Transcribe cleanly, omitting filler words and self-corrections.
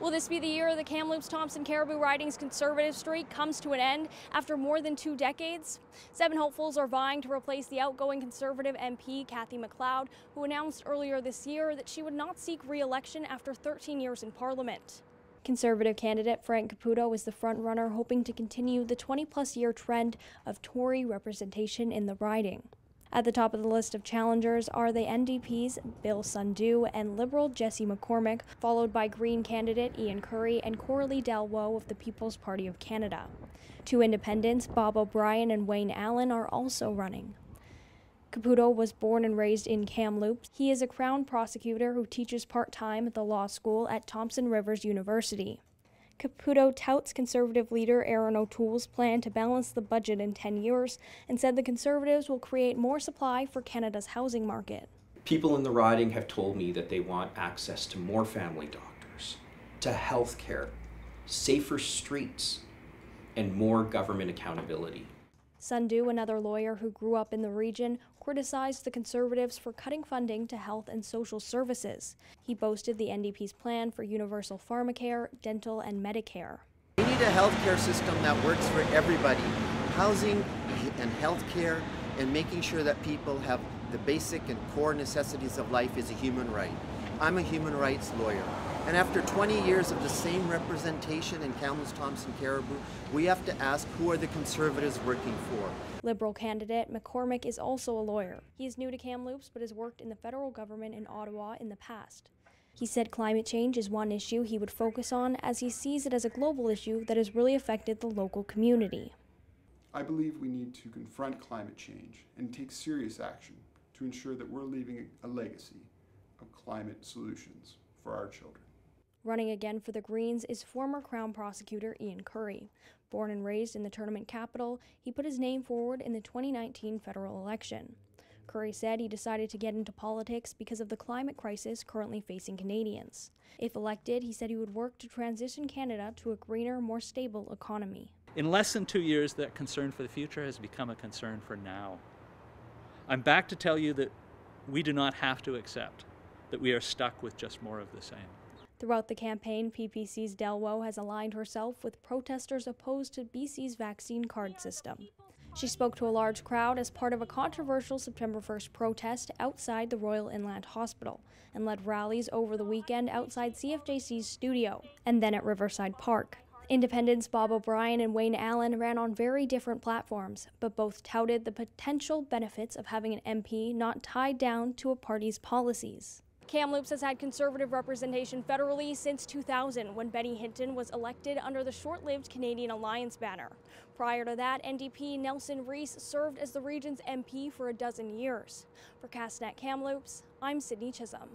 Will this be the year the Kamloops-Thompson-Cariboo riding's conservative streak comes to an end after more than 2 decades? 7 hopefuls are vying to replace the outgoing Conservative MP, Cathy McLeod, who announced earlier this year that she would not seek re-election after 13 years in Parliament. Conservative candidate Frank Caputo is the front-runner, hoping to continue the 20-plus year trend of Tory representation in the riding. At the top of the list of challengers are the NDP's Bill Sundhu and Liberal Jesse McCormick, followed by Green candidate Ian Currie and Coralie Dalwoe of the People's Party of Canada. 2 independents, Bob O'Brien and Wayne Allen, are also running. Caputo was born and raised in Kamloops. He is a Crown prosecutor who teaches part-time at the law school at Thompson Rivers University. Caputo touts Conservative leader Erin O'Toole's plan to balance the budget in 10 years and said the Conservatives will create more supply for Canada's housing market. People in the riding have told me that they want access to more family doctors, to health care, safer streets, and more government accountability. Sundhu, another lawyer who grew up in the region, criticized the Conservatives for cutting funding to health and social services. He boasted the NDP's plan for universal pharmacare, dental, and Medicare. We need a healthcare system that works for everybody. Housing and healthcare and making sure that people have the basic and core necessities of life is a human right. I'm a human rights lawyer. And after 20 years of the same representation in Kamloops-Thompson-Cariboo, we have to ask, who are the Conservatives working for? Liberal candidate McCormick is also a lawyer. He is new to Kamloops but has worked in the federal government in Ottawa in the past. He said climate change is one issue he would focus on, as he sees it as a global issue that has really affected the local community. I believe we need to confront climate change and take serious action to ensure that we're leaving a legacy of climate solutions for our children. Running again for the Greens is former Crown prosecutor Ian Currie. Born and raised in the tournament capital, he put his name forward in the 2019 federal election. Currie said he decided to get into politics because of the climate crisis currently facing Canadians. If elected, he said he would work to transition Canada to a greener, more stable economy. In less than 2 years, that concern for the future has become a concern for now. I'm back to tell you that we do not have to accept that we are stuck with just more of the same. Throughout the campaign, PPC's Dalwoe has aligned herself with protesters opposed to BC's vaccine card system. She spoke to a large crowd as part of a controversial September 1st protest outside the Royal Inland Hospital and led rallies over the weekend outside CFJC's studio and then at Riverside Park. Independents Bob O'Brien and Wayne Allen ran on very different platforms, but both touted the potential benefits of having an MP not tied down to a party's policies. Kamloops has had Conservative representation federally since 2000, when Benny Hinton was elected under the short-lived Canadian Alliance banner. Prior to that, NDP Nelson Rees served as the region's MP for 12 years. For Castnet Kamloops, I'm Sydney Chisholm.